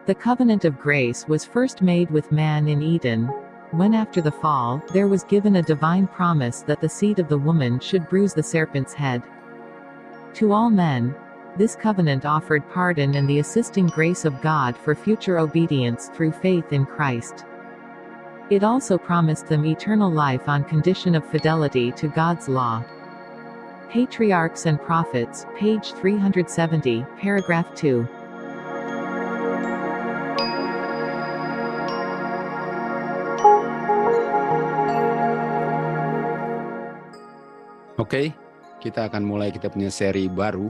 The covenant of grace was first made with man in Eden, when after the fall, there was given a divine promise that the seed of the woman should bruise the serpent's head. To all men, this covenant offered pardon and the assisting grace of God for future obedience through faith in Christ. It also promised them eternal life on condition of fidelity to God's law. Patriarchs and Prophets, page 370, paragraph 2. Oke, kita akan mulai kita punya seri baru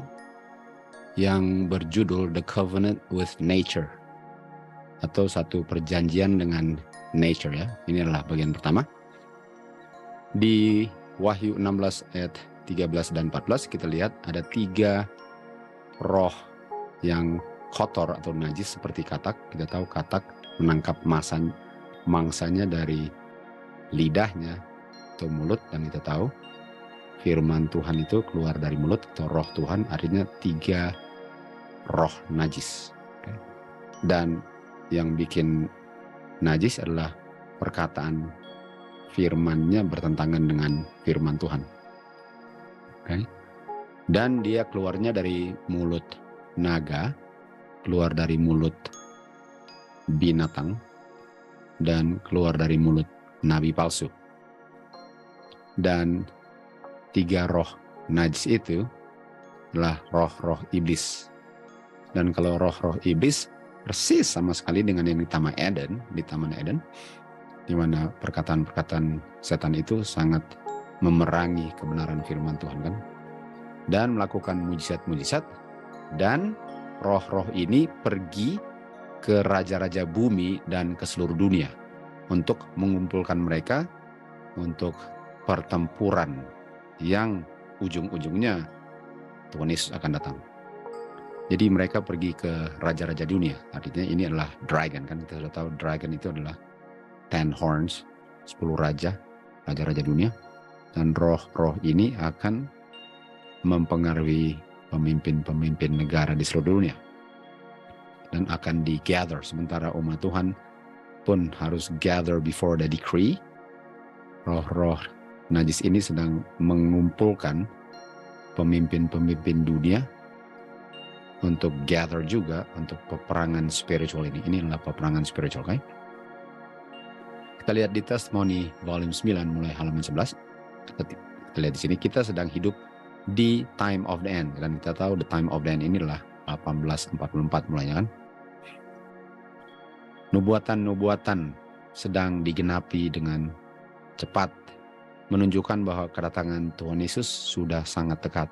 yang berjudul The Covenant with Nature, atau satu perjanjian dengan nature ya. Ini adalah bagian pertama. Di Wahyu 16 ayat 13 dan 14 kita lihat ada 3 roh yang kotor atau najis seperti katak. Kita tahu katak menangkap mangsanya dari lidahnya atau mulut, dan kita tahu firman Tuhan itu keluar dari mulut atau roh Tuhan, artinya 3 roh najis. Dan yang bikin najis adalah perkataan firman-Nya bertentangan dengan firman Tuhan. Dan dia keluarnya dari mulut naga, keluar dari mulut binatang, dan keluar dari mulut nabi palsu. Dan 3 roh najis itu adalah roh-roh iblis. Dan kalau roh-roh iblis persis sama sekali dengan yang di Taman Eden, di mana perkataan-perkataan setan itu sangat memerangi kebenaran firman Tuhan kan, dan melakukan mujizat-mujizat. Dan roh-roh ini pergi ke raja-raja bumi dan ke seluruh dunia untuk mengumpulkan mereka untuk pertempuran yang ujung-ujungnya Tuhan Yesus akan datang. Jadi mereka pergi ke raja-raja dunia. Artinya ini adalah dragon kan, kita sudah tahu dragon itu adalah 10 horns, 10 raja-raja dunia. Dan roh-roh ini akan mempengaruhi pemimpin-pemimpin negara di seluruh dunia. Dan akan di-gather, sementara umat Tuhan pun harus gather before the decree. Roh-roh najis ini sedang mengumpulkan pemimpin-pemimpin dunia untuk gather juga untuk peperangan spiritual ini. Ini adalah peperangan spiritual, kan? Kita lihat di Testimony volume 9 mulai halaman 11. Kita lihat di sini kita sedang hidup di time of the end, dan kita tahu the time of the end ini adalah 1844 mulainya kan. Nubuatan-nubuatan sedang digenapi dengan cepat, menunjukkan bahwa kedatangan Tuhan Yesus sudah sangat dekat.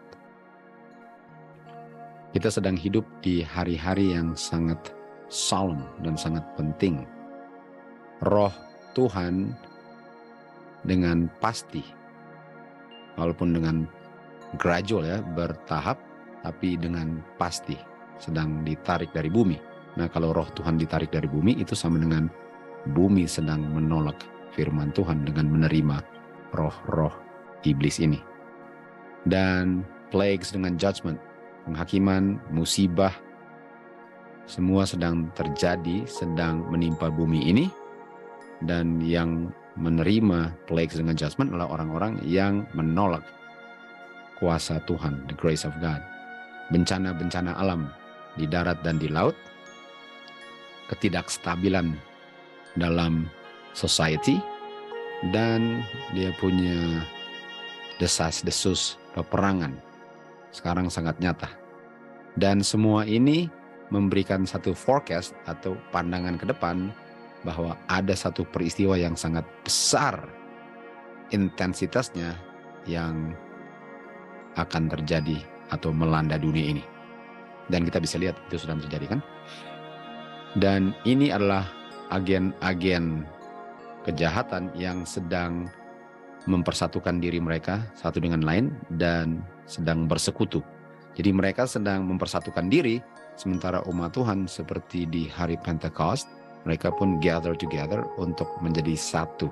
Kita sedang hidup di hari-hari yang sangat solemn dan sangat penting. Roh Tuhan dengan pasti, walaupun dengan gradual ya, bertahap, tapi dengan pasti sedang ditarik dari bumi. Nah, kalau roh Tuhan ditarik dari bumi, itu sama dengan bumi sedang menolak firman Tuhan dengan menerima roh-roh iblis ini. Dan plagues dengan judgment, penghakiman, musibah, semua sedang terjadi, sedang menimpa bumi ini. Dan yang menerima plagues dengan judgment adalah orang-orang yang menolak kuasa Tuhan, the grace of God. Bencana-bencana alam di darat dan di laut, ketidakstabilan dalam society, dan dia punya desas-desus peperangan sekarang sangat nyata. Dan semua ini memberikan satu forecast atau pandangan ke depan bahwa ada satu peristiwa yang sangat besar intensitasnya yang akan terjadi atau melanda dunia ini. Dan kita bisa lihat itu sudah terjadi kan. Dan ini adalah agen-agen kejahatan yang sedang mempersatukan diri mereka satu dengan lain dan sedang bersekutu. Jadi mereka sedang mempersatukan diri, sementara umat Tuhan seperti di hari Pentecost, mereka pun gather together untuk menjadi satu.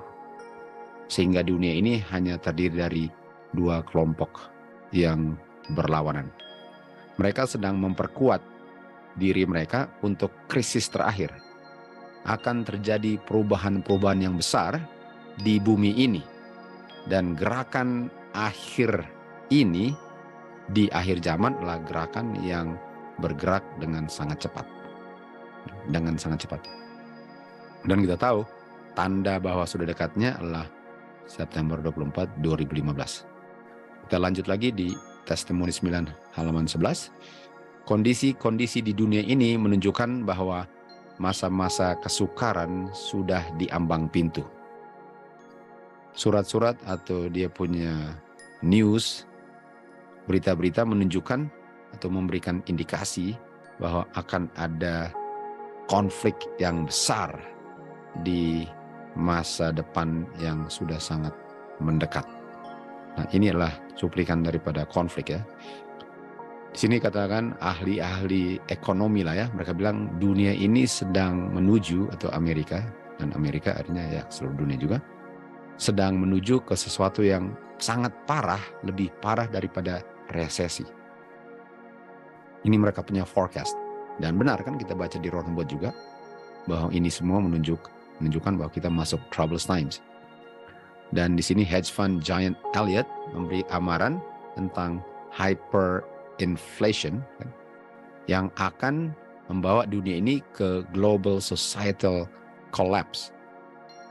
Sehingga dunia ini hanya terdiri dari 2 kelompok yang berlawanan. Mereka sedang memperkuat diri mereka untuk krisis terakhir. Akan terjadi perubahan-perubahan yang besar di bumi ini. Dan gerakan akhir ini di akhir zaman adalah gerakan yang bergerak dengan sangat cepat. Dengan sangat cepat. Dan kita tahu tanda bahwa sudah dekatnya adalah September 24, 2015. Kita lanjut lagi di Testimoni 9 halaman 11. Kondisi-kondisi di dunia ini menunjukkan bahwa masa-masa kesukaran sudah di ambang pintu. Surat-surat atau dia punya news, berita-berita menunjukkan atau memberikan indikasi bahwa akan ada konflik yang besar di masa depan yang sudah sangat mendekat. Nah, ini adalah cuplikan daripada konflik ya. Di sini katakan ahli-ahli ekonomi lah ya, mereka bilang dunia ini sedang menuju, atau Amerika, dan Amerika artinya ya seluruh dunia juga, sedang menuju ke sesuatu yang sangat parah, lebih parah daripada resesi. Ini mereka punya forecast. Dan benar kan kita baca di Roh Nubuat juga, bahwa ini semua menunjukkan bahwa kita masuk troublous times. Dan di sini hedge fund giant Elliott memberi amaran tentang hyperinflation yang akan membawa dunia ini ke global societal collapse.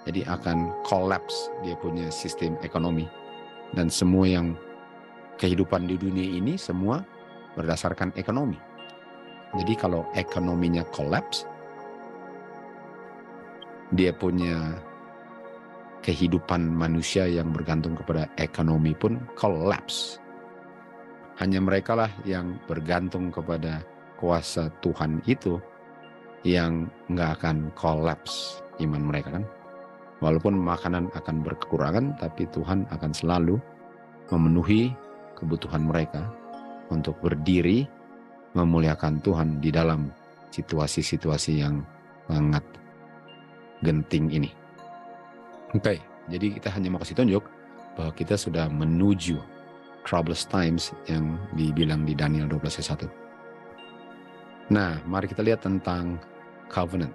Jadi akan collapse dia punya sistem ekonomi. Dan semua yang kehidupan di dunia ini semua berdasarkan ekonomi. Jadi kalau ekonominya collapse, dia punya kehidupan manusia yang bergantung kepada ekonomi pun collapse. Hanya mereka lah yang bergantung kepada kuasa Tuhan itu yang nggak akan collapse iman mereka kan. Walaupun makanan akan berkekurangan, tapi Tuhan akan selalu memenuhi kebutuhan mereka untuk berdiri memuliakan Tuhan di dalam situasi-situasi yang sangat genting ini. Oke, jadi kita hanya mau kasih tunjuk bahwa kita sudah menuju troublous times yang dibilang di Daniel 12:1. Nah, mari kita lihat tentang covenant.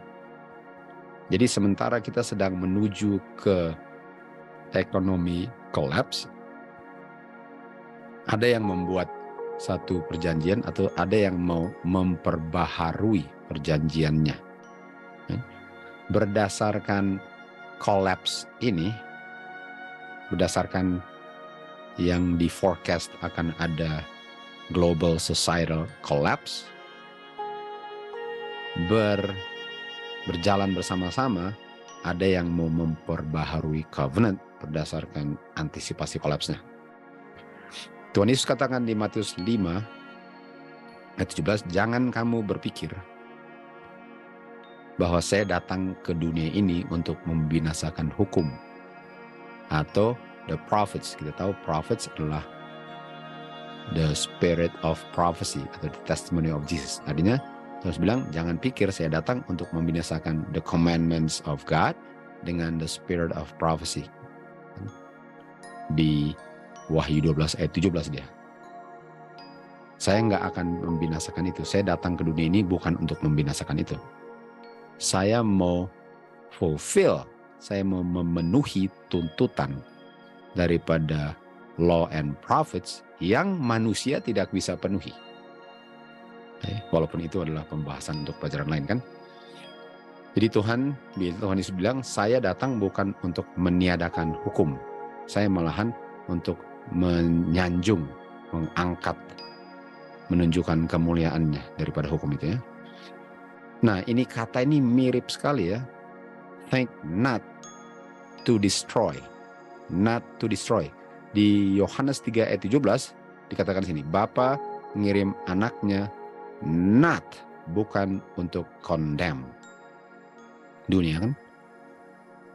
Jadi sementara kita sedang menuju ke ekonomi collapse, ada yang membuat satu perjanjian atau ada yang mau memperbaharui perjanjiannya. Berdasarkan collapse ini, berdasarkan yang di forecast akan ada global societal collapse, berjalan bersama-sama, ada yang mau memperbaharui covenant berdasarkan antisipasi collapse-nya. Tuhan Yesus katakan di Matius 5 ayat 17, jangan kamu berpikir bahwa saya datang ke dunia ini untuk membinasakan hukum atau the prophets. Kita tahu prophets adalah the spirit of prophecy atau the testimony of Jesus. Artinya terus bilang jangan pikir saya datang untuk membinasakan the commandments of God dengan the spirit of prophecy. Di Wahyu 12 ayat 17 dia. Saya nggak akan membinasakan itu. Saya datang ke dunia ini bukan untuk membinasakan itu. Saya mau fulfill, saya mau memenuhi tuntutan daripada law and prophets yang manusia tidak bisa penuhi. Walaupun itu adalah pembahasan untuk pelajaran lain kan. Jadi Tuhan Yesus bilang, saya datang bukan untuk meniadakan hukum. Saya malahan untuk menyanjung, mengangkat, menunjukkan kemuliaannya daripada hukum itu ya. Nah ini kata ini mirip sekali ya. Think not to destroy. Not to destroy. Di Yohanes 3 ayat 17 dikatakan di sini, Bapa ngirim anaknya not, bukan untuk condemn dunia kan.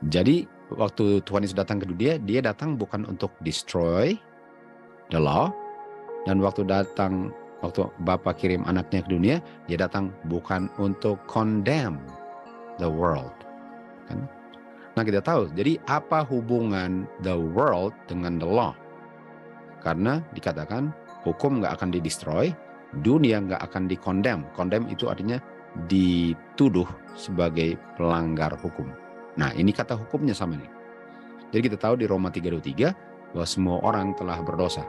Jadi waktu Tuhan Yesus datang ke dunia, dia datang bukan untuk destroy the law, dan waktu Bapa kirim anaknya ke dunia, dia datang bukan untuk condemn the world kan. Nah kita tahu, jadi apa hubungan the world dengan the law? Karena dikatakan hukum nggak akan di-destroy, dunia nggak akan dikondem. Kondem itu artinya dituduh sebagai pelanggar hukum. Nah, ini kata hukumnya sama nih. Jadi kita tahu di Roma 3:23 bahwa semua orang telah berdosa.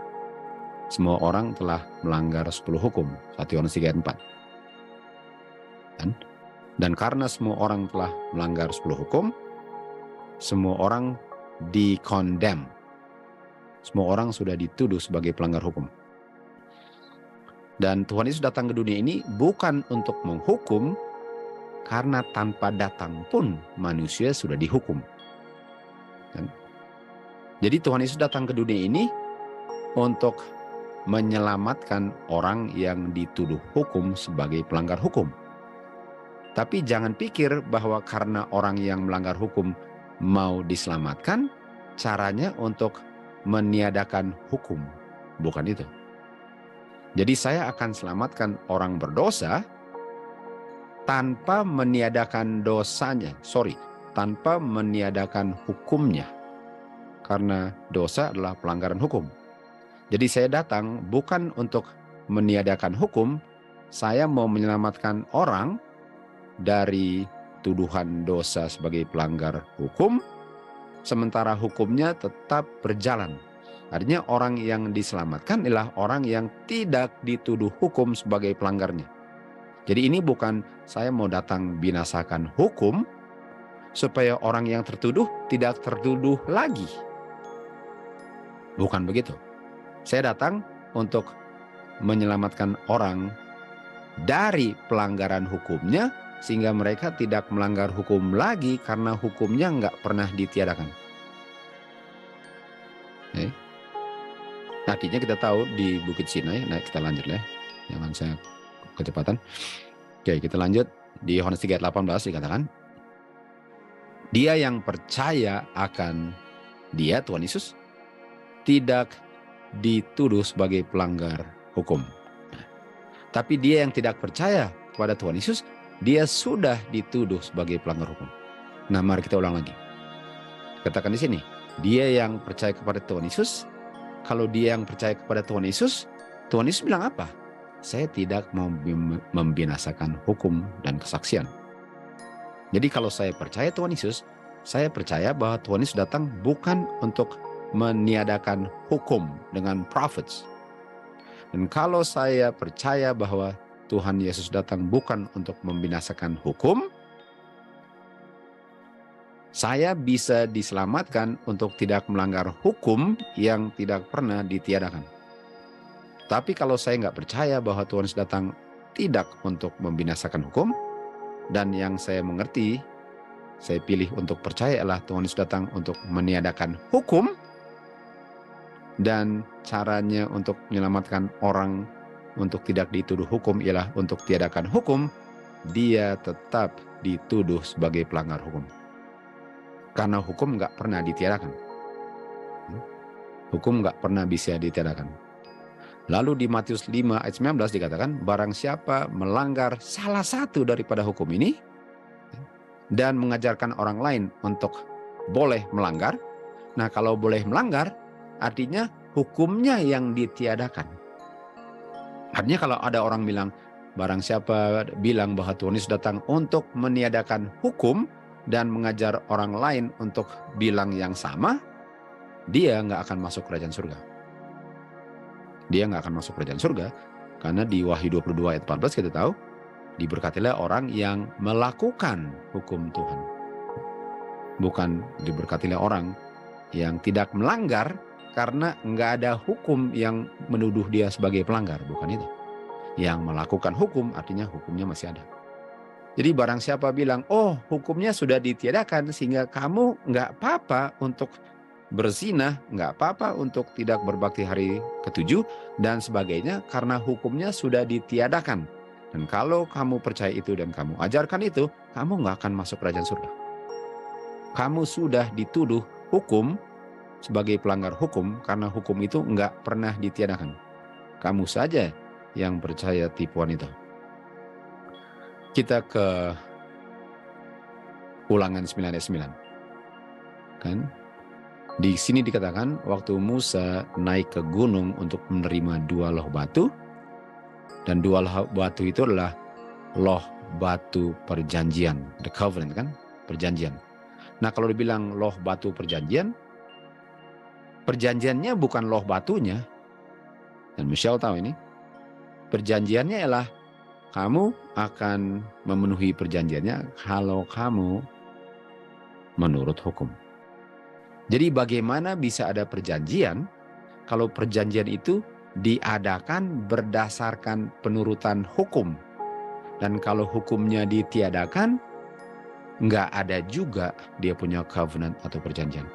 Semua orang telah melanggar 10 hukum. 1 Yohanes 3:4. Dan karena semua orang telah melanggar 10 hukum, semua orang dikondem. Semua orang sudah dituduh sebagai pelanggar hukum. Dan Tuhan Yesus datang ke dunia ini bukan untuk menghukum, karena tanpa datang pun manusia sudah dihukum. Jadi Tuhan Yesus datang ke dunia ini untuk menyelamatkan orang yang dituduh hukum sebagai pelanggar hukum. Tapi jangan pikir bahwa karena orang yang melanggar hukum mau diselamatkan, caranya untuk meniadakan hukum. Bukan itu. Jadi saya akan selamatkan orang berdosa tanpa meniadakan dosanya. Tanpa meniadakan hukumnya. Karena dosa adalah pelanggaran hukum. Jadi saya datang bukan untuk meniadakan hukum, saya mau menyelamatkan orang dari tuduhan dosa sebagai pelanggar hukum, sementara hukumnya tetap berjalan. Artinya orang yang diselamatkan adalah orang yang tidak dituduh hukum sebagai pelanggarnya. Jadi ini bukan saya mau datang binasakan hukum supaya orang yang tertuduh tidak tertuduh lagi. Bukan begitu. Saya datang untuk menyelamatkan orang dari pelanggaran hukumnya sehingga mereka tidak melanggar hukum lagi karena hukumnya nggak pernah ditiadakan. Artinya kita tahu di Bukit Sinai, nah kita lanjut ya, jangan saya kecepatan. Oke, kita lanjut di Yohanes 3:18 dikatakan, dia yang percaya akan dia, Tuhan Yesus, tidak dituduh sebagai pelanggar hukum. Tapi dia yang tidak percaya kepada Tuhan Yesus, dia sudah dituduh sebagai pelanggar hukum. Nah, mari kita ulang lagi. Katakan di sini, dia yang percaya kepada Tuhan Yesus. Kalau dia yang percaya kepada Tuhan Yesus bilang apa? Saya tidak mau membinasakan hukum dan kesaksian. Jadi kalau saya percaya Tuhan Yesus, saya percaya bahwa Tuhan Yesus datang bukan untuk meniadakan hukum dengan prophets. Dan kalau saya percaya bahwa Tuhan Yesus datang bukan untuk membinasakan hukum, saya bisa diselamatkan untuk tidak melanggar hukum yang tidak pernah ditiadakan. Tapi kalau saya nggak percaya bahwa Tuhan Yesus datang tidak untuk membinasakan hukum, dan yang saya mengerti, saya pilih untuk percaya adalah Tuhan Yesus datang untuk meniadakan hukum, dan caranya untuk menyelamatkan orang untuk tidak dituduh hukum ialah untuk tiadakan hukum, dia tetap dituduh sebagai pelanggar hukum. Karena hukum nggak pernah ditiadakan. Hukum nggak pernah bisa ditiadakan. Lalu di Matius 5 ayat 19 dikatakan, barang siapa melanggar salah satu daripada hukum ini dan mengajarkan orang lain untuk boleh melanggar. Nah, kalau boleh melanggar, artinya hukumnya yang ditiadakan. Artinya kalau ada orang bilang, barang siapa bilang bahwa Tuhan Yesus datang untuk meniadakan hukum dan mengajar orang lain untuk bilang yang sama, dia nggak akan masuk kerajaan surga. Dia nggak akan masuk kerajaan surga, karena di Wahyu 22 ayat 14 kita tahu, diberkatilah orang yang melakukan hukum Tuhan. Bukan diberkatilah orang yang tidak melanggar, karena nggak ada hukum yang menuduh dia sebagai pelanggar. Bukan itu. Yang melakukan hukum artinya hukumnya masih ada. Jadi barang siapa bilang, oh hukumnya sudah ditiadakan sehingga kamu nggak apa-apa untuk berzina, nggak apa-apa untuk tidak berbakti hari ke-7 dan sebagainya karena hukumnya sudah ditiadakan. Dan kalau kamu percaya itu dan kamu ajarkan itu, kamu nggak akan masuk kerajaan surga. Kamu sudah dituduh hukum sebagai pelanggar hukum karena hukum itu nggak pernah ditiadakan. Kamu saja yang percaya tipuan itu. Kita ke Ulangan 9 ayat 9. Kan? Di sini dikatakan waktu Musa naik ke gunung untuk menerima 2 loh batu, Dan dua batu itu adalah loh batu perjanjian, the covenant kan, perjanjian. Nah kalau dibilang loh batu perjanjian, perjanjiannya bukan loh batunya. Dan Michelle tahu ini. Perjanjiannya ialah kamu akan memenuhi perjanjiannya kalau kamu menurut hukum. Jadi bagaimana bisa ada perjanjian kalau perjanjian itu diadakan berdasarkan penurutan hukum. Dan kalau hukumnya ditiadakan, nggak ada juga dia punya covenant atau perjanjian.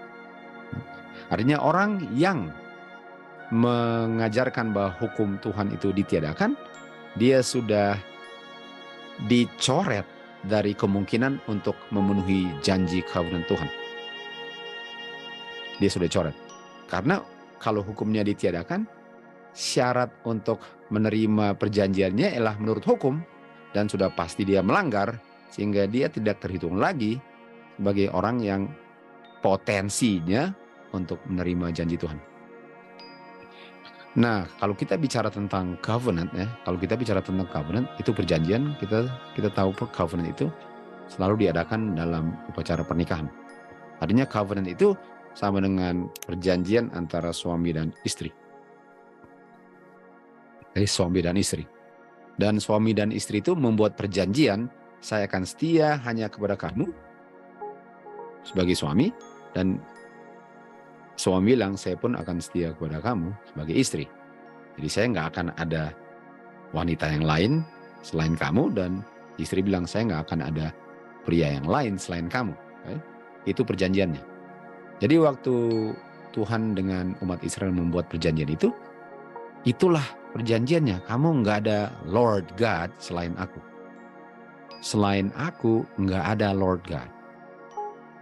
Artinya orang yang mengajarkan bahwa hukum Tuhan itu ditiadakan, dia sudah dicoret dari kemungkinan untuk memenuhi janji covenant Tuhan. Dia sudah coret. Karena kalau hukumnya ditiadakan, syarat untuk menerima perjanjiannya ialah menurut hukum, dan sudah pasti dia melanggar, sehingga dia tidak terhitung lagi sebagai orang yang potensinya untuk menerima janji Tuhan. Nah, kalau kita bicara tentang covenant ya, kalau kita bicara tentang covenant itu perjanjian, kita tahu covenant itu selalu diadakan dalam upacara pernikahan. Artinya covenant itu sama dengan perjanjian antara suami dan istri. Jadi suami dan istri. Dan suami dan istri itu membuat perjanjian, saya akan setia hanya kepada kamu sebagai suami, dan suami bilang saya pun akan setia kepada kamu sebagai istri. Jadi saya nggak akan ada wanita yang lain selain kamu, dan istri bilang saya nggak akan ada pria yang lain selain kamu. Okay? Itu perjanjiannya. Jadi waktu Tuhan dengan umat Israel membuat perjanjian itu, itulah perjanjiannya. Kamu nggak ada Lord God selain aku. Selain aku nggak ada Lord God.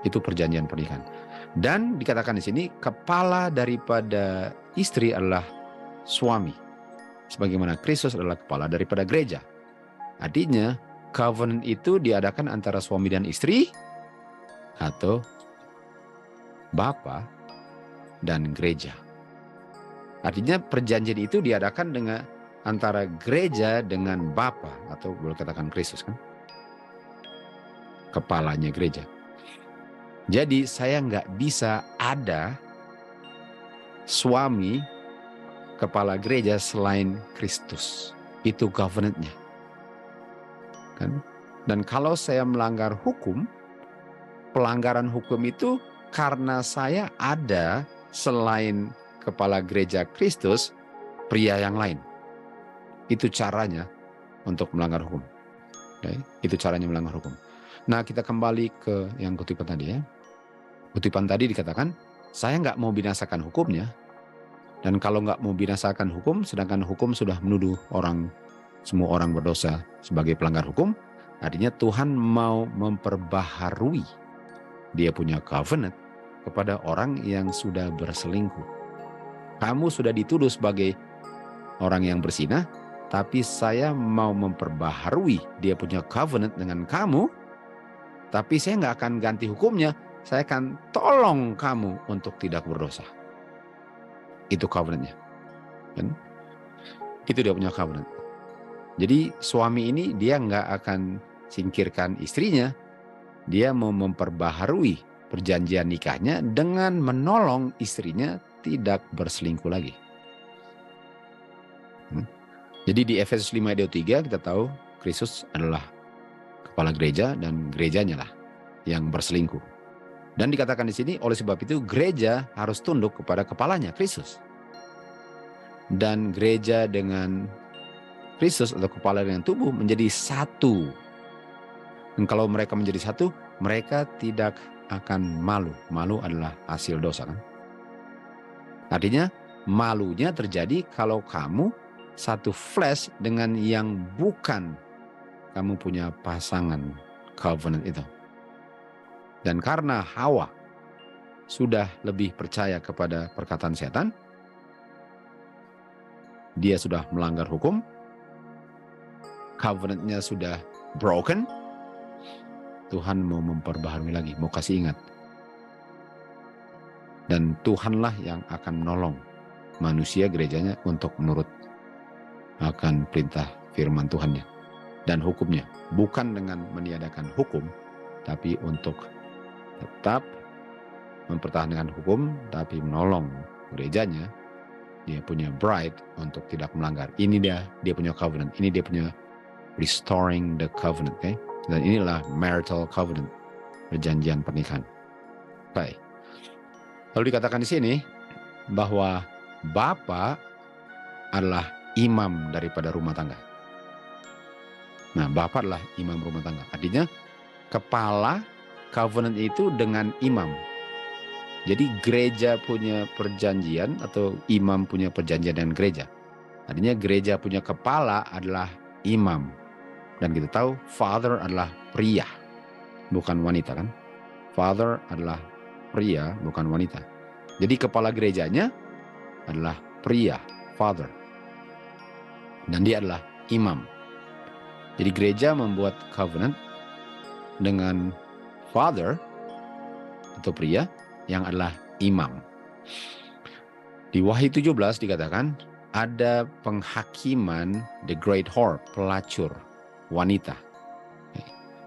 Itu perjanjian pernikahan. Dan dikatakan di sini kepala daripada istri adalah suami, sebagaimana Kristus adalah kepala daripada gereja. Artinya covenant itu diadakan antara suami dan istri atau bapa dan gereja. Artinya perjanjian itu diadakan dengan antara gereja dengan bapa, atau boleh katakan Kristus kan, kepalanya gereja. Jadi saya nggak bisa ada suami kepala gereja selain Kristus. Itu covenantnya. Kan? Dan kalau saya melanggar hukum, pelanggaran hukum itu karena saya ada selain kepala gereja Kristus, pria yang lain. Itu caranya untuk melanggar hukum. Okay? Itu caranya melanggar hukum. Nah kita kembali ke yang kutipan tadi ya. Kutipan tadi dikatakan, saya nggak mau binasakan hukumnya. Dan kalau nggak mau binasakan hukum, sedangkan hukum sudah menuduh semua orang berdosa sebagai pelanggar hukum, artinya Tuhan mau memperbaharui dia punya covenant kepada orang yang sudah berselingkuh. Kamu sudah dituduh sebagai orang yang berzinah, tapi saya mau memperbaharui dia punya covenant dengan kamu, tapi saya nggak akan ganti hukumnya, saya akan tolong kamu untuk tidak berdosa. Itu covenantnya. Kan? Itu dia punya covenant. Jadi suami ini dia nggak akan singkirkan istrinya, dia mau memperbaharui perjanjian nikahnya dengan menolong istrinya tidak berselingkuh lagi. Jadi di Efesus 5 ayat 3 kita tahu Kristus adalah kepala gereja dan gerejanya lah yang berselingkuh. Dan dikatakan di sini oleh sebab itu gereja harus tunduk kepada kepalanya Kristus. Dan gereja dengan Kristus atau kepala dengan tubuh menjadi satu. Dan kalau mereka menjadi satu, mereka tidak akan malu. Malu adalah hasil dosa kan. Artinya malunya terjadi kalau kamu satu flesh dengan yang bukan kamu punya pasangan covenant itu. Dan karena Hawa sudah lebih percaya kepada perkataan setan, dia sudah melanggar hukum, covenantnya sudah broken, Tuhan mau memperbaharui lagi, mau kasih ingat. Dan Tuhanlah yang akan menolong manusia gerejanya untuk menurut akan perintah firman Tuhannya dan hukumnya. Bukan dengan meniadakan hukum, tapi untuk tetap mempertahankan hukum, tapi menolong gerejanya. Dia punya bride untuk tidak melanggar. Ini dia punya covenant. Ini dia punya restoring the covenant. Okay? Dan inilah marital covenant, perjanjian pernikahan. Baik. Lalu dikatakan di sini bahwa Bapa adalah imam daripada rumah tangga. Nah, Bapa adalah imam rumah tangga. Artinya kepala covenant itu dengan imam. Jadi gereja punya perjanjian atau imam punya perjanjian dengan gereja. Artinya gereja punya kepala adalah imam. Dan kita tahu father adalah pria, bukan wanita kan? Father adalah pria, bukan wanita. Jadi kepala gerejanya adalah pria, father. Dan dia adalah imam. Jadi gereja membuat covenant dengan father atau pria yang adalah imam. Di Wahyu 17 dikatakan ada penghakiman the great whore, pelacur wanita.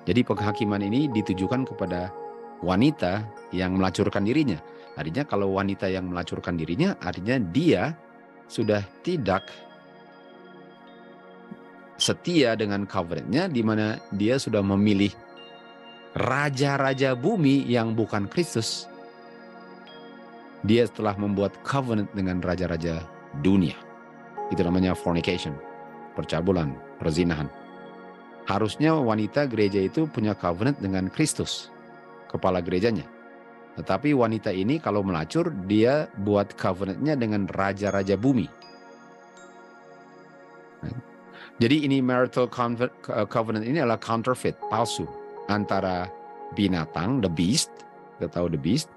Jadi penghakiman ini ditujukan kepada wanita yang melacurkan dirinya. Artinya kalau wanita yang melacurkan dirinya, artinya dia sudah tidak setia dengan covenantnya, di mana dia sudah memilih raja-raja bumi yang bukan Kristus. Dia telah membuat covenant dengan raja-raja dunia. Itu namanya fornication, percabulan, perzinahan. Harusnya wanita gereja itu punya covenant dengan Kristus, kepala gerejanya. Tetapi wanita ini kalau melacur, dia buat covenantnya dengan raja-raja bumi. Jadi ini marital covenant ini adalah counterfeit, palsu, antara binatang, the beast, kita tahu the beast,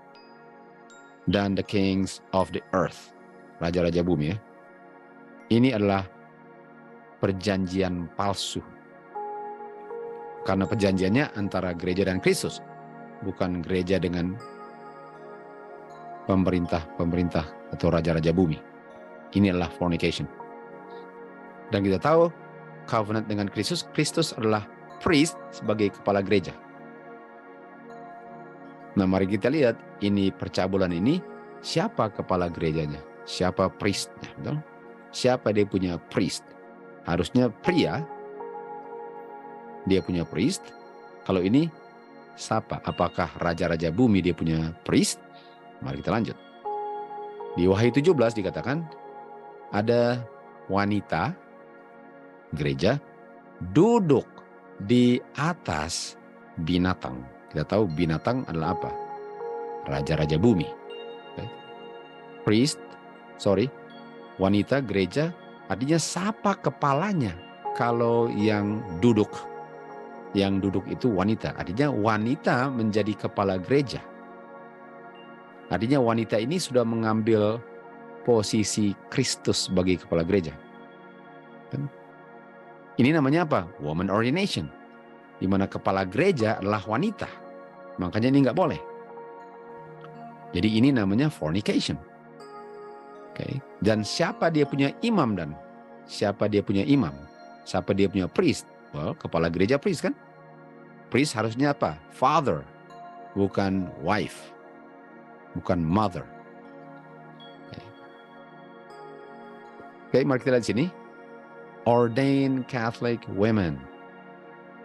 dan the kings of the earth, raja-raja bumi ya. Ini adalah perjanjian palsu. Karena perjanjiannya antara gereja dan Kristus, bukan gereja dengan pemerintah atau raja-raja bumi. Ini adalah fornication. Dan kita tahu covenant dengan Kristus, Kristus adalah priest sebagai kepala gereja. Nah, mari kita lihat ini percabulan ini, siapa kepala gerejanya? Siapa priestnya? Betul? Siapa dia punya priest? Harusnya pria, dia punya priest. Kalau ini siapa? Apakah raja-raja bumi dia punya priest? Mari kita lanjut. Di Wahyu 17 dikatakan ada wanita gereja duduk di atas binatang. Kita tahu binatang adalah apa? Raja-raja bumi. Wanita gereja artinya siapa kepalanya? Kalau yang duduk itu wanita. Artinya wanita menjadi kepala gereja. Artinya wanita ini sudah mengambil posisi Kristus sebagai kepala gereja. Ini namanya apa? Woman ordination. Di mana kepala gereja adalah wanita. Makanya ini nggak boleh. Jadi ini namanya fornication. Okay. Dan siapa dia punya imam dan? Siapa dia punya imam? Siapa dia punya priest? Well, kepala gereja priest kan? Priest harusnya apa? Father. Bukan wife. Bukan mother. Oke, mari kita lihat sini. Ordained Catholic women.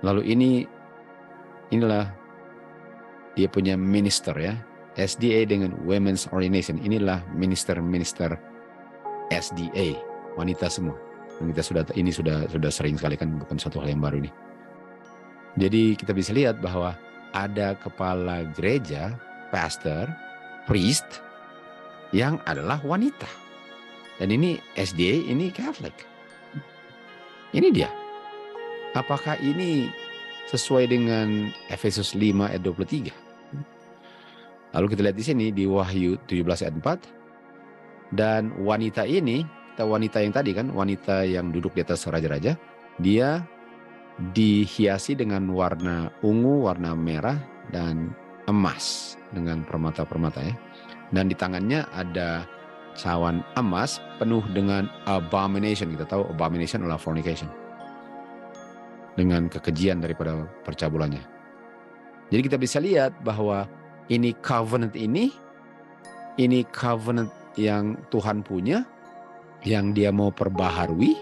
Lalu inilah dia punya minister ya. SDA dengan Women's Ordination. Inilah minister-minister SDA. Wanita semua. Dan ini sudah sering sekali kan, bukan suatu hal yang baru ini. Jadi kita bisa lihat bahwa ada kepala gereja, pastor, priest yang adalah wanita. Dan ini SDA, ini Catholic. Ini dia. Apakah ini sesuai dengan Efesus 5 ayat 23? Lalu kita lihat di sini di Wahyu 17 ayat 4. Dan wanita ini, wanita yang tadi kan, wanita yang duduk di atas raja-raja, dia dihiasi dengan warna ungu, warna merah, dan emas dengan permata-permata ya. Dan di tangannya ada cawan emas penuh dengan abomination. Kita tahu abomination adalah fornication, dengan kekejian daripada percabulannya. Jadi kita bisa lihat bahwa ini covenant yang Tuhan punya, yang dia mau perbaharui.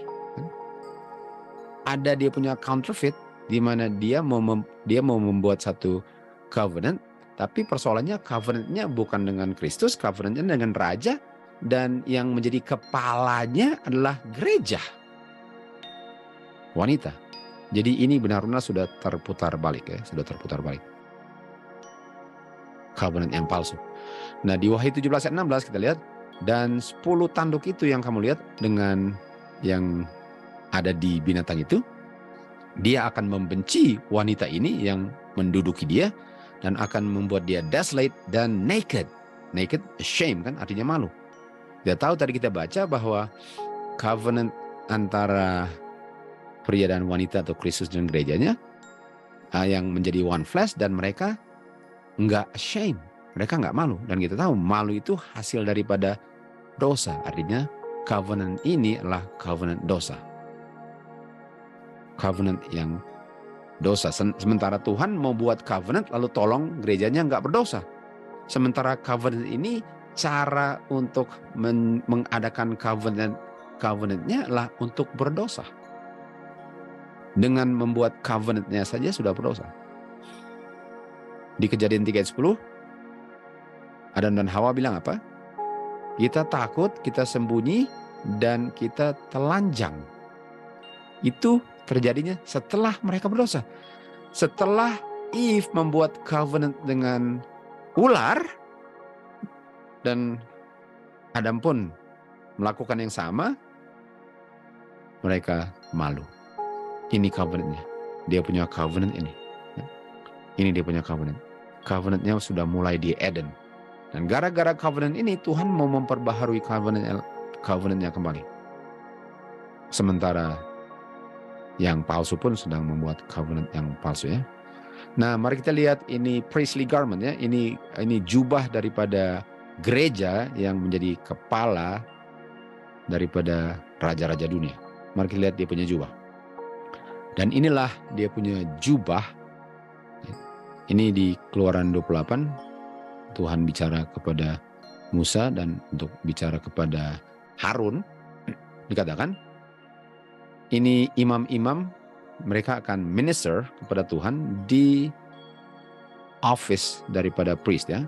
Ada dia punya counterfeit, di mana dia mau membuat satu covenant, tapi persoalannya covenantnya bukan dengan Kristus, covenantnya dengan raja, dan yang menjadi kepalanya adalah gereja, wanita. Jadi ini benar-benar sudah terputar balik ya, sudah terputar balik. Covenant yang palsu. Nah, di Wahyu 17 ayat 16 kita lihat, dan 10 tanduk itu yang kamu lihat dengan yang ada di binatang itu, dia akan membenci wanita ini yang menduduki dia, dan akan membuat dia desolate dan naked. Naked, shame kan, artinya malu. Dia tahu, tadi kita baca bahwa covenant antara pria dan wanita atau Kristus dan gerejanya yang menjadi one flesh, dan mereka nggak shame, mereka nggak malu. Dan kita tahu malu itu hasil daripada dosa. Artinya covenant ini adalah covenant dosa, covenant yang dosa. Sementara Tuhan mau buat covenant lalu tolong gerejanya nggak berdosa. Sementara covenant ini cara untuk mengadakan covenantnya adalah untuk berdosa. Dengan membuat covenantnya saja sudah berdosa. Di Kejadian 3 ayat 10, Adam dan Hawa bilang apa? Kita takut, kita sembunyi, dan kita telanjang. Itu terjadinya setelah mereka berdosa. Setelah Eve membuat covenant dengan ular, dan Adam pun melakukan yang sama, mereka malu. Ini covenantnya. Dia punya covenant ini. Ini dia punya covenant. Covenantnya sudah mulai di Eden. Dan gara-gara covenant ini, Tuhan mau memperbaharui covenantnya kembali. Sementara yang palsu pun sedang membuat covenant yang palsu ya. Nah, mari kita lihat ini priestly garment ya. Ini jubah daripada gereja yang menjadi kepala daripada raja-raja dunia. Mari kita lihat dia punya jubah. Dan inilah dia punya jubah. Ini di Keluaran 28, Tuhan bicara kepada Musa dan untuk bicara kepada Harun, dikatakan, ini imam-imam, mereka akan minister kepada Tuhan di office daripada priest ya.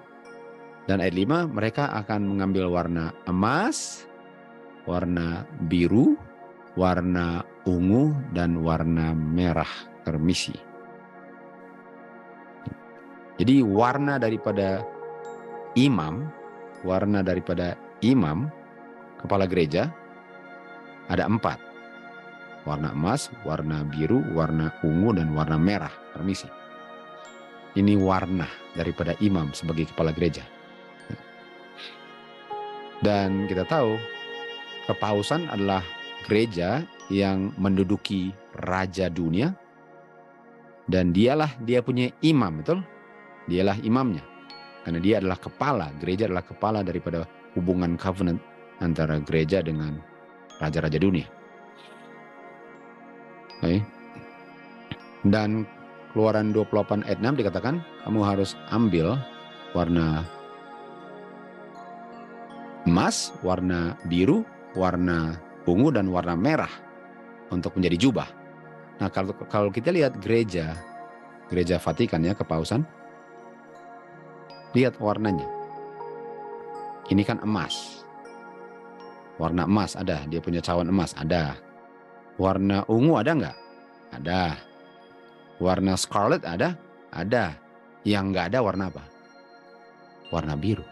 Dan ayat 5, mereka akan mengambil warna emas, warna biru, warna ungu, dan warna merah permisi. Jadi warna daripada imam, kepala gereja, ada 4. Warna emas, warna biru, warna ungu, dan warna merah permisi. Ini warna daripada imam sebagai kepala gereja. Dan kita tahu kepausan adalah gereja yang menduduki raja dunia, dan dia punya imam, betul? Dialah imamnya, karena dia adalah kepala, gereja adalah kepala daripada hubungan covenant antara gereja dengan raja-raja dunia. Okay. Dan Keluaran 28 ayat 6 dikatakan, kamu harus ambil warna emas, warna biru, warna ungu, dan warna merah untuk menjadi jubah. Nah, kalau kita lihat gereja Vatikan ya, kepausan, lihat warnanya. Ini kan emas. Warna emas ada, dia punya cawan emas ada. Warna ungu ada nggak? Ada. Warna scarlet ada? Ada. Yang nggak ada warna apa? Warna biru.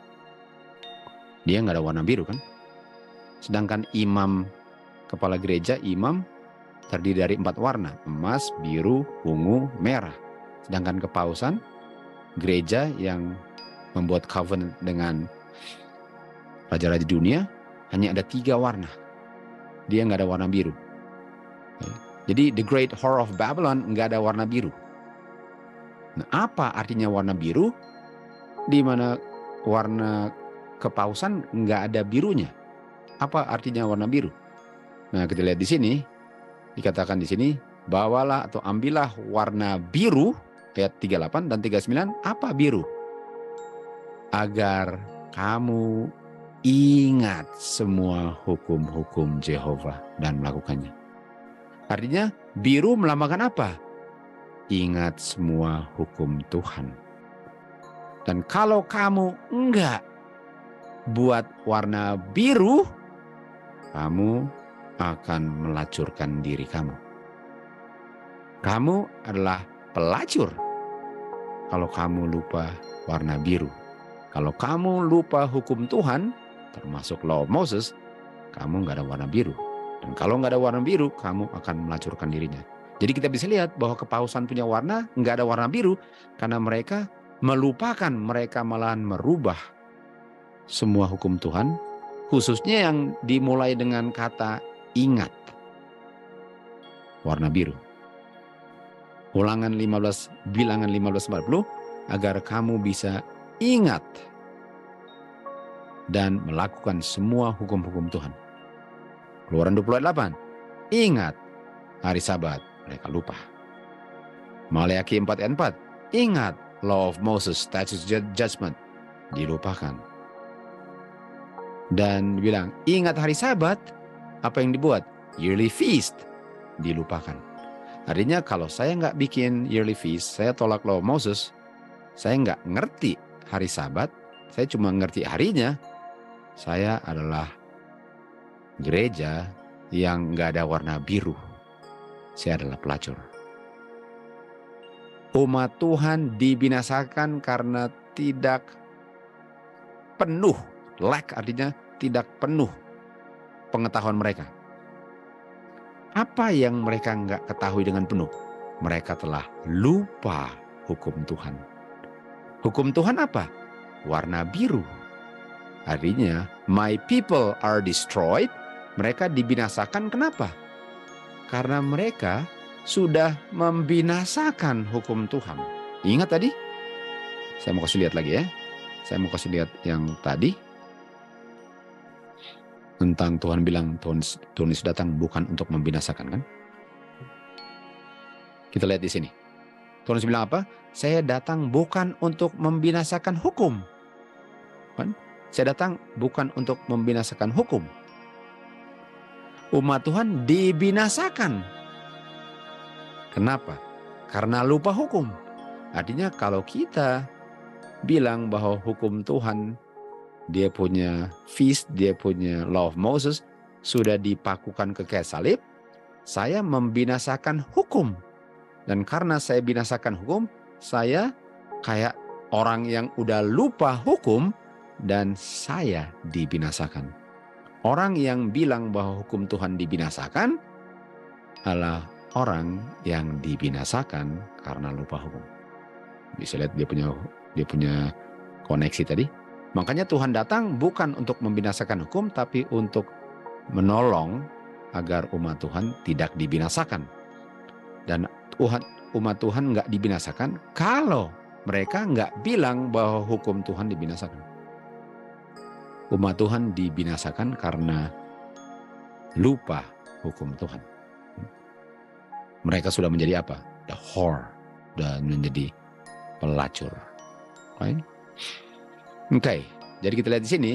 Dia nggak ada warna biru kan? Sedangkan imam, kepala gereja, imam terdiri dari 4 warna. Emas, biru, ungu, merah. Sedangkan kepausan, gereja yang membuat covenant dengan raja-raja dunia, hanya ada 3 warna. Dia nggak ada warna biru. Jadi the great whore of Babylon nggak ada warna biru. Nah, apa artinya warna biru? Di mana warna kepausan nggak ada birunya. Apa artinya warna biru? Nah, kita lihat di sini, dikatakan di sini, bawalah atau ambillah warna biru, ayat 38 dan 39, apa biru? Agar kamu ingat semua hukum-hukum Jehovah dan melakukannya. Artinya, biru melambangkan apa? Ingat semua hukum Tuhan. Dan kalau kamu enggak buat warna biru, kamu akan melacurkan diri kamu. Kamu adalah pelacur kalau kamu lupa warna biru. Kalau kamu lupa hukum Tuhan, termasuk Law of Moses, kamu nggak ada warna biru. Dan kalau nggak ada warna biru, kamu akan melacurkan dirinya. Jadi kita bisa lihat bahwa kepausan punya warna, nggak ada warna biru, karena mereka melupakan, mereka malahan merubah semua hukum Tuhan, khususnya yang dimulai dengan kata ingat. Warna biru. Ulangan 15, bilangan 15:40, agar kamu bisa ingat dan melakukan semua hukum-hukum Tuhan. Keluaran 28, ingat hari Sabat, mereka lupa. Maleakhi 4:4, ingat Law of Moses, Statutes, Judgment, dilupakan. Dan bilang, ingat hari Sabat, apa yang dibuat? Yearly feast, dilupakan. Artinya kalau saya nggak bikin yearly feast, saya tolak Law of Moses, saya nggak ngerti hari Sabat, saya cuma ngerti harinya, saya adalah gereja yang nggak ada warna biru. Saya adalah pelacur. Umat Tuhan dibinasakan karena tidak penuh. Lack artinya tidak penuh pengetahuan mereka. Apa yang mereka nggak ketahui dengan penuh? Mereka telah lupa hukum Tuhan. Hukum Tuhan apa? Warna biru. Artinya, my people are destroyed. Mereka dibinasakan kenapa? Karena mereka sudah membinasakan hukum Tuhan. Ingat tadi? Saya mau kasih lihat lagi ya. Saya mau kasih lihat yang tadi. Tentang Tuhan bilang, Tuhan Yesus datang bukan untuk membinasakan, kan? Kita lihat di sini. Tuhan Yesus bilang apa? Saya datang bukan untuk membinasakan hukum. Kan? Saya datang bukan untuk membinasakan hukum. Umat Tuhan dibinasakan. Kenapa? Karena lupa hukum. Artinya kalau kita bilang bahwa hukum Tuhan, dia punya feast, dia punya Law of Moses, sudah dipakukan ke kayu salib, saya membinasakan hukum. Dan karena saya binasakan hukum, saya kayak orang yang udah lupa hukum dan saya dibinasakan. Orang yang bilang bahwa hukum Tuhan dibinasakan adalah orang yang dibinasakan karena lupa hukum. Bisa lihat dia punya koneksi tadi. Makanya Tuhan datang bukan untuk membinasakan hukum, tapi untuk menolong agar umat Tuhan tidak dibinasakan. Dan umat Tuhan nggak dibinasakan kalau mereka nggak bilang bahwa hukum Tuhan dibinasakan. Umat Tuhan dibinasakan karena lupa hukum Tuhan. Mereka sudah menjadi apa? The whore, dan menjadi pelacur. Oke, jadi kita lihat di sini,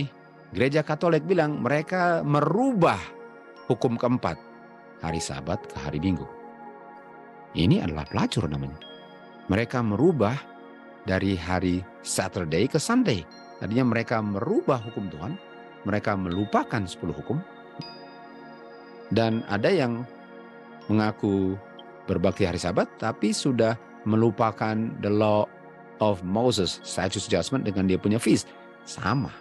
Gereja Katolik bilang mereka merubah hukum keempat, hari Sabat ke hari Minggu. Ini adalah pelacur namanya. Mereka merubah dari hari Saturday ke Sunday. Tadinya mereka merubah hukum Tuhan, mereka melupakan 10 hukum. Dan ada yang mengaku berbakti hari Sabat, tapi sudah melupakan the Law of Moses, Statutes, Judgment dengan dia punya feast. Sama.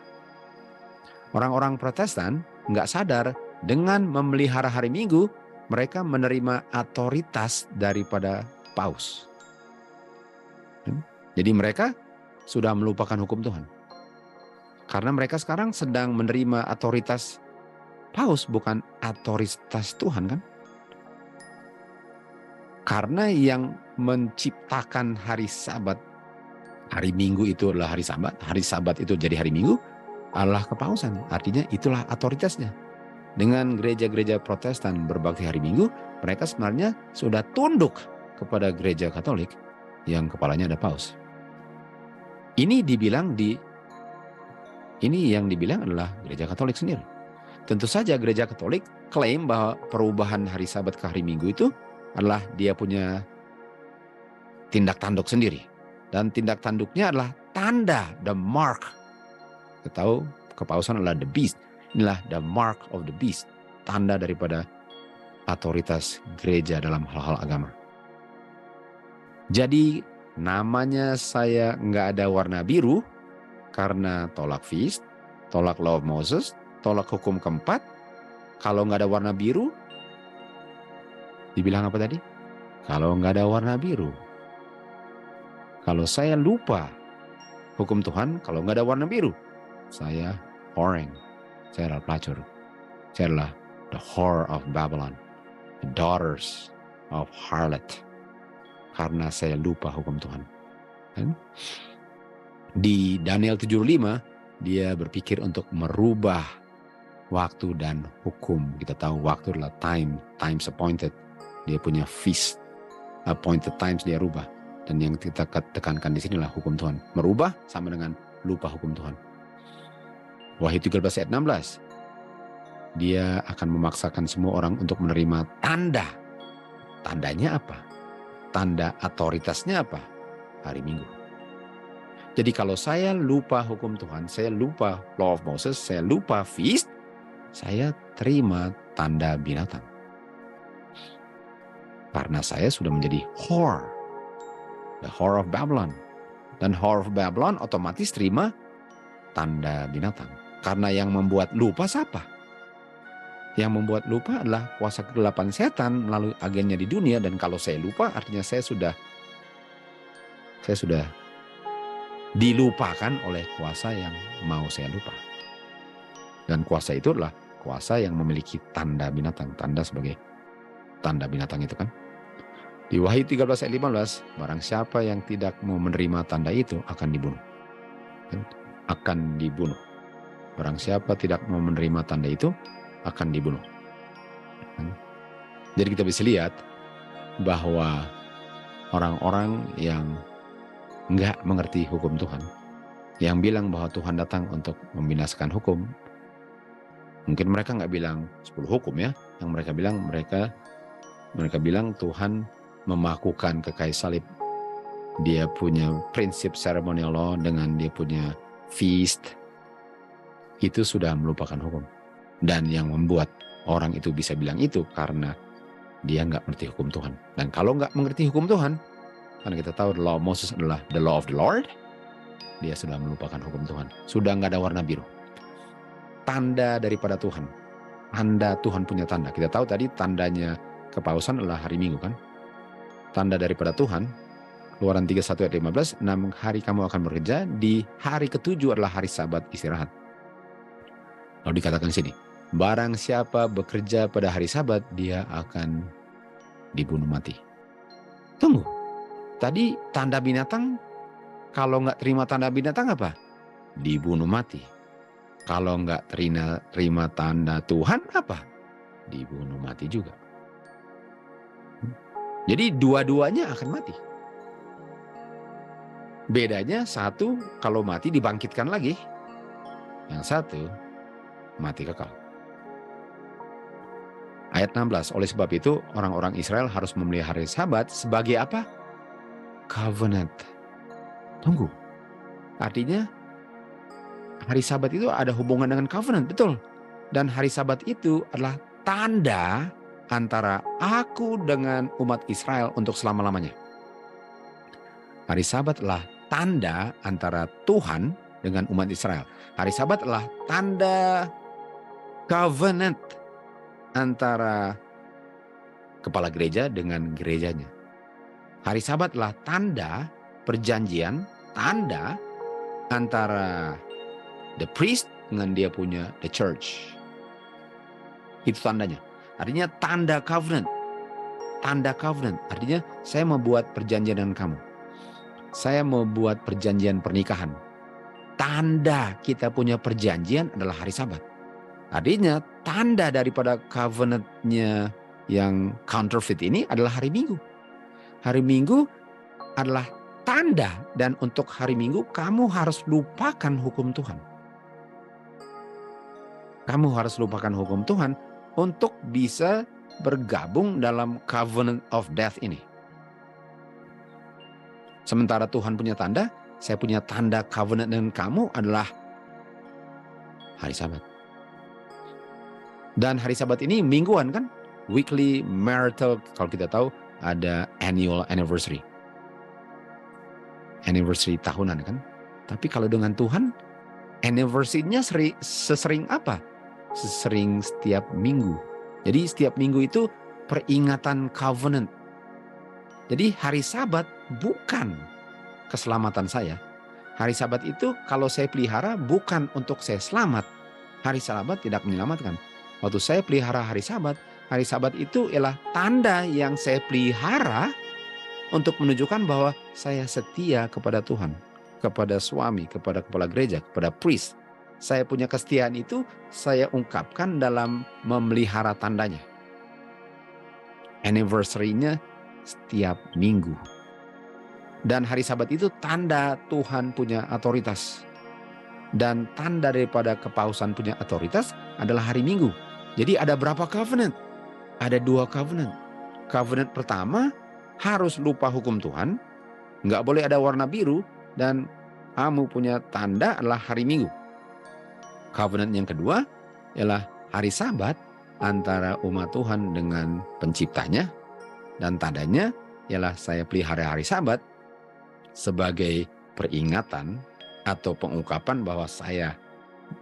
Orang-orang Protestan nggak sadar dengan memelihara hari Minggu, mereka menerima otoritas daripada Paus. Jadi mereka sudah melupakan hukum Tuhan. Karena mereka sekarang sedang menerima otoritas Paus, bukan otoritas Tuhan, kan? Karena yang menciptakan hari Sabat, hari Minggu itu adalah hari Sabat itu jadi hari Minggu, adalah kepausan. Artinya itulah otoritasnya. Dengan gereja-gereja Protestan berbakti hari Minggu, mereka sebenarnya sudah tunduk kepada gereja Katolik yang kepalanya ada paus. Ini yang dibilang adalah gereja Katolik sendiri. Tentu saja gereja Katolik klaim bahwa perubahan hari Sabat ke hari Minggu itu adalah dia punya tindak tanduk sendiri. Dan tindak tanduknya adalah tanda, the mark. Kita tahu kepausan adalah the beast. Inilah the mark of the beast, tanda daripada otoritas gereja dalam hal-hal agama. Jadi namanya saya nggak ada warna biru karena tolak feast, tolak law of Moses, tolak hukum keempat. Kalau nggak ada warna biru, dibilang apa tadi? Kalau nggak ada warna biru. Kalau saya lupa hukum Tuhan, kalau nggak ada warna biru, saya orange. Saya adalah pelacur. Saya adalah the whore of Babylon, the daughters of harlot. Karena saya lupa hukum Tuhan. Dan di Daniel 7:5, dia berpikir untuk merubah waktu dan hukum. Kita tahu waktu adalah times appointed. Dia punya feast, appointed times dia rubah. Dan yang kita tekankan di sini adalah hukum Tuhan. Merubah sama dengan lupa hukum Tuhan. Wahyu 13 ayat 16. Dia akan memaksakan semua orang untuk menerima tanda. Tandanya apa? Tanda otoritasnya apa? Hari Minggu. Jadi kalau saya lupa hukum Tuhan, saya lupa law of Moses, saya lupa feast, saya terima tanda binatang. Karena saya sudah menjadi whore. The whore of Babylon. Dan whore of Babylon otomatis terima tanda binatang. Karena yang membuat lupa siapa? Yang membuat lupa adalah kuasa kegelapan setan melalui agennya di dunia. Dan kalau saya lupa artinya saya sudah dilupakan oleh kuasa yang mau saya lupa. Dan kuasa itu adalah kuasa yang memiliki tanda binatang. Tanda sebagai tanda binatang itu kan. Di Wahyu 13 ayat 15, barang siapa yang tidak mau menerima tanda itu akan dibunuh. Akan dibunuh. Barang siapa tidak mau menerima tanda itu akan dibunuh. Jadi kita bisa lihat bahwa orang-orang yang nggak mengerti hukum Tuhan, yang bilang bahwa Tuhan datang untuk membinasakan hukum, mungkin mereka nggak bilang 10 hukum ya, yang mereka bilang Tuhan memakukan ke kayu salib. Dia punya prinsip ceremonial law dengan dia punya feast. Itu sudah melupakan hukum. Dan yang membuat orang itu bisa bilang itu karena dia nggak mengerti hukum Tuhan. Dan kalau nggak mengerti hukum Tuhan, karena kita tahu the law of Moses adalah the law of the Lord, dia sudah melupakan hukum Tuhan. Sudah nggak ada warna biru. Tanda daripada Tuhan. Tanda Tuhan punya tanda. Kita tahu tadi tandanya kepausan adalah hari Minggu kan. Tanda daripada Tuhan, Keluaran 31 ayat 15, 6 hari kamu akan bekerja, di hari ke-7 adalah hari Sabat istirahat. Lalu dikatakan sini, barang siapa bekerja pada hari Sabat, dia akan dibunuh mati. Tunggu, tadi tanda binatang, kalau nggak terima tanda binatang apa? Dibunuh mati. Kalau nggak terima tanda Tuhan apa? Dibunuh mati juga. Jadi dua-duanya akan mati. Bedanya satu kalau mati dibangkitkan lagi. Yang satu mati kekal. Ayat 16, oleh sebab itu orang-orang Israel harus memelihara hari Sabat sebagai apa? Covenant. Tunggu. Artinya hari Sabat itu ada hubungan dengan covenant, betul. Dan hari Sabat itu adalah tanda antara aku dengan umat Israel untuk selama-lamanya. Hari Sabat adalah tanda antara Tuhan dengan umat Israel. Hari Sabat adalah tanda covenant antara kepala gereja dengan gerejanya. Hari Sabat adalah tanda perjanjian, tanda antara the priest dengan dia punya the church. Itu tandanya. Artinya tanda covenant. Tanda covenant. Artinya saya membuat perjanjian dengan kamu. Saya membuat perjanjian pernikahan. Tanda kita punya perjanjian adalah hari Sabat. Artinya tanda daripada covenant-nya yang counterfeit ini adalah hari Minggu. Hari Minggu adalah tanda, dan untuk hari Minggu kamu harus lupakan hukum Tuhan. Kamu harus lupakan hukum Tuhan untuk bisa bergabung dalam covenant of death ini. Sementara Tuhan punya tanda, saya punya tanda covenant dengan kamu adalah hari Sabat. Dan hari Sabat ini mingguan kan? Weekly marital, kalau kita tahu ada annual anniversary. Anniversary tahunan kan? Tapi kalau dengan Tuhan, anniversary-nya sesering apa? Sesering setiap minggu. Jadi setiap minggu itu peringatan covenant. Jadi hari Sabat bukan keselamatan saya. Hari Sabat itu kalau saya pelihara bukan untuk saya selamat. Hari Sabat tidak menyelamatkan. Waktu saya pelihara hari Sabat itu ialah tanda yang saya pelihara untuk menunjukkan bahwa saya setia kepada Tuhan, kepada suami, kepada kepala gereja, kepada priest. Saya punya kesetiaan itu saya ungkapkan dalam memelihara tandanya. Anniversary-nya setiap minggu. Dan hari Sabat itu tanda Tuhan punya otoritas. Dan tanda daripada kepausan punya otoritas adalah hari Minggu. Jadi ada berapa covenant? Ada 2 covenant. Covenant pertama, harus lupa hukum Tuhan. Nggak boleh ada warna biru. Dan kamu punya tanda adalah hari Minggu. Covenant yang kedua ialah hari Sabat antara umat Tuhan dengan penciptanya. Dan tandanya ialah saya pelihara hari Sabat sebagai peringatan atau pengungkapan bahwa saya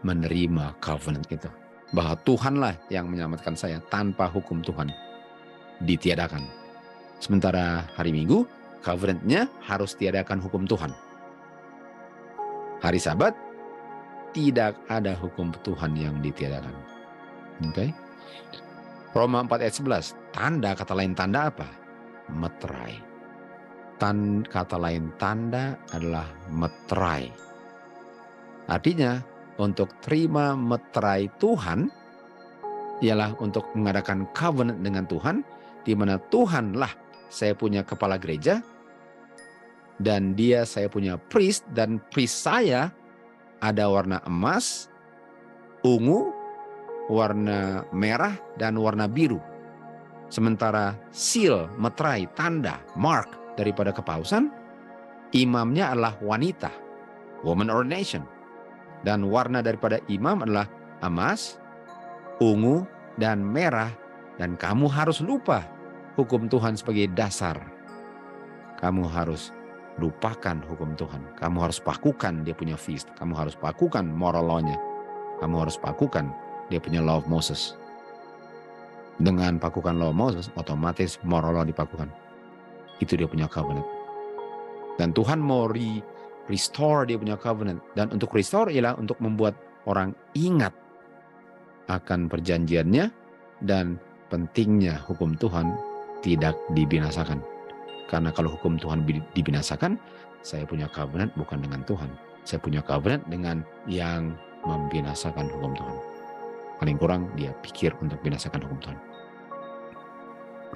menerima covenant itu. Bahwa Tuhanlah yang menyelamatkan saya, tanpa hukum Tuhan ditiadakan. Sementara hari Minggu, covenant-nya harus tiadakan hukum Tuhan. Hari Sabat, tidak ada hukum Tuhan yang ditiadakan. Oke? Roma 4 ayat 11, tanda, kata lain tanda apa? Meterai. Kata lain tanda adalah meterai. Artinya untuk terima meterai Tuhan ialah untuk mengadakan covenant dengan Tuhan, di mana Tuhanlah saya punya kepala gereja dan dia saya punya priest, dan priest saya ada warna emas, ungu, warna merah, dan warna biru. Sementara seal, meterai, tanda, mark daripada kepausan, imamnya adalah wanita, woman ordination. Dan warna daripada imam adalah emas, ungu, dan merah. Dan kamu harus lupa hukum Tuhan sebagai dasar. Kamu harus lupakan hukum Tuhan. Kamu harus pakukan dia punya feast. Kamu harus pakukan moral law-nya. Kamu harus pakukan dia punya law of Moses. Dengan pakukan law of Moses, otomatis moral law dipakukan. Itu dia punya covenant. Dan Tuhan mau restore dia punya covenant. Dan untuk restore ialah untuk membuat orang ingat akan perjanjiannya dan pentingnya hukum Tuhan tidak dibinasakan. Karena kalau hukum Tuhan dibinasakan, saya punya covenant bukan dengan Tuhan. Saya punya covenant dengan yang membinasakan hukum Tuhan. Paling kurang dia pikir untuk binasakan hukum Tuhan.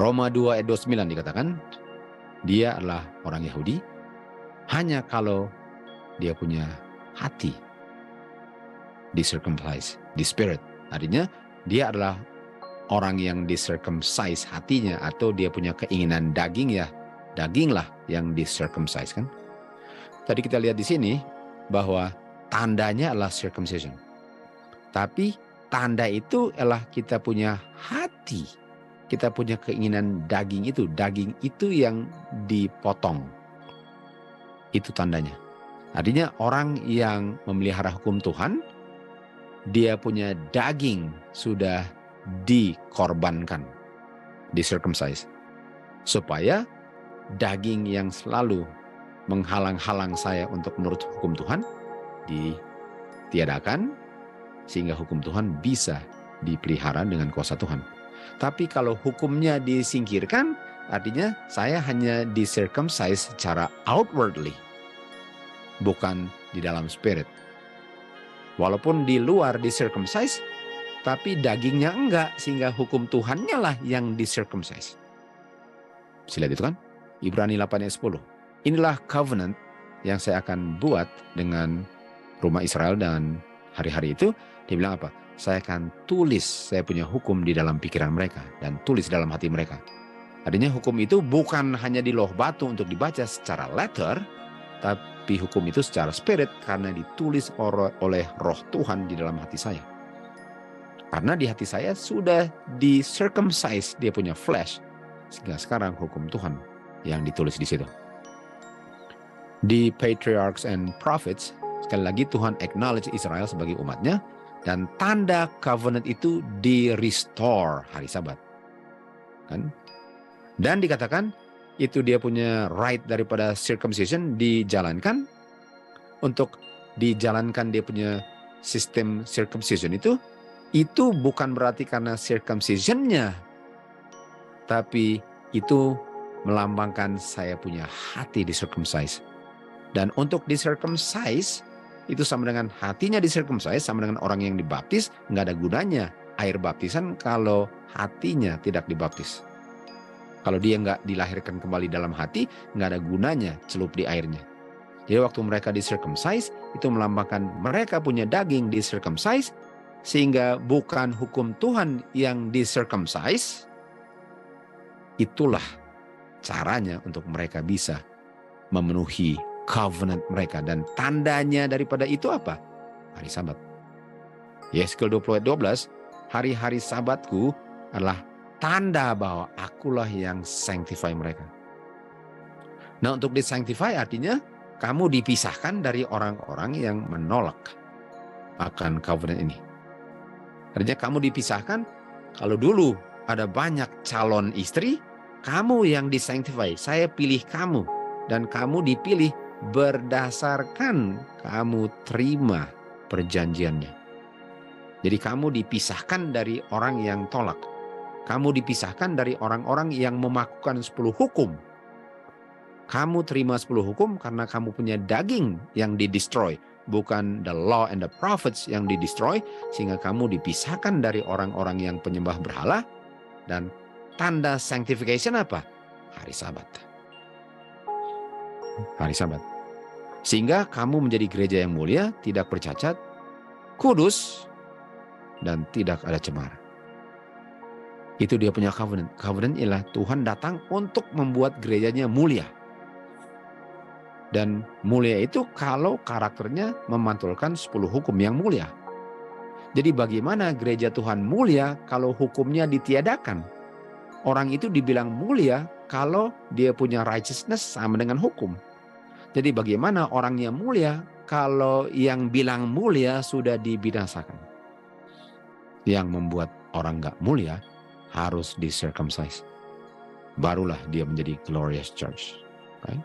Roma 2 ayat 29 dikatakan, dia adalah orang Yahudi hanya kalau dia punya hati di-circumcise, di spirit. Artinya dia adalah orang yang di-circumcise hatinya, atau dia punya keinginan daging, ya daginglah yang di-circumcise kan. Tadi kita lihat di sini bahwa tandanya adalah circumcision. Tapi tanda itu adalah kita punya hati. Kita punya keinginan daging itu. Daging itu yang dipotong. Itu tandanya. Artinya orang yang memelihara hukum Tuhan, dia punya daging sudah dikorbankan, di-circumcise. Supaya daging yang selalu menghalang-halang saya untuk menurut hukum Tuhan ditiadakan, sehingga hukum Tuhan bisa dipelihara dengan kuasa Tuhan. Tapi kalau hukumnya disingkirkan, artinya saya hanya di-circumcise secara outwardly, bukan di dalam spirit. Walaupun di luar di-circumcise, tapi dagingnya enggak, sehingga hukum Tuhannya lah yang di-circumcise. Bisa lihat itu kan? Ibrani 8 ayat 10. Inilah covenant yang saya akan buat dengan rumah Israel, dan hari-hari itu dia bilang apa? Saya akan tulis saya punya hukum di dalam pikiran mereka dan tulis dalam hati mereka. Artinya hukum itu bukan hanya di loh batu untuk dibaca secara letter, tapi hukum itu secara spirit karena ditulis oleh roh Tuhan di dalam hati saya. Karena di hati saya sudah di-circumcise, dia punya flesh, sehingga sekarang hukum Tuhan yang ditulis di situ. Di Patriarchs and Prophets, sekali lagi Tuhan acknowledge Israel sebagai umatnya, dan tanda covenant itu di-restore hari Sabat. Kan? Dan dikatakan itu dia punya right daripada circumcision dijalankan. Untuk dijalankan dia punya sistem circumcision itu bukan berarti karena circumcisionnya, tapi itu melambangkan saya punya hati di-circumcise. Dan untuk di-circumcise itu sama dengan hatinya di-circumcise, sama dengan orang yang dibaptis. Nggak ada gunanya air baptisan kalau hatinya tidak dibaptis. Kalau dia nggak dilahirkan kembali dalam hati, nggak ada gunanya celup di airnya. Jadi waktu mereka di-circumcise, itu melambangkan mereka punya daging di-circumcise, sehingga bukan hukum Tuhan yang di-circumcise. Itulah caranya untuk mereka bisa memenuhi covenant mereka. Dan tandanya daripada itu apa? Hari Sabat. Yeskel 20 ayat 12, hari-hari Sabatku adalah tanda bahwa akulah yang sanctify mereka. Nah, untuk disanctify artinya kamu dipisahkan dari orang-orang yang menolak akan covenant ini. Artinya kamu dipisahkan. Kalau dulu ada banyak calon istri, kamu yang disanctify. Saya pilih kamu, dan kamu dipilih berdasarkan kamu terima perjanjiannya. Jadi kamu dipisahkan dari orang yang tolak. Kamu dipisahkan dari orang-orang yang memakukan 10 hukum. Kamu terima 10 hukum karena kamu punya daging yang di-destroy, bukan the law and the prophets yang di-destroy, sehingga kamu dipisahkan dari orang-orang yang penyembah berhala. Dan tanda sanctification apa? Hari Sabat. Hari Sabat. Sehingga kamu menjadi gereja yang mulia, tidak bercacat, kudus, dan tidak ada cemara. Itu dia punya covenant. Covenant ialah Tuhan datang untuk membuat gerejanya mulia. Dan mulia itu kalau karakternya memantulkan 10 hukum yang mulia. Jadi bagaimana gereja Tuhan mulia kalau hukumnya ditiadakan? Orang itu dibilang mulia kalau dia punya righteousness sama dengan hukum. Jadi bagaimana orangnya mulia kalau yang bilang mulia sudah dibinasakan? Yang membuat orang gak mulia harus di-circumcise. Barulah dia menjadi glorious church. Right?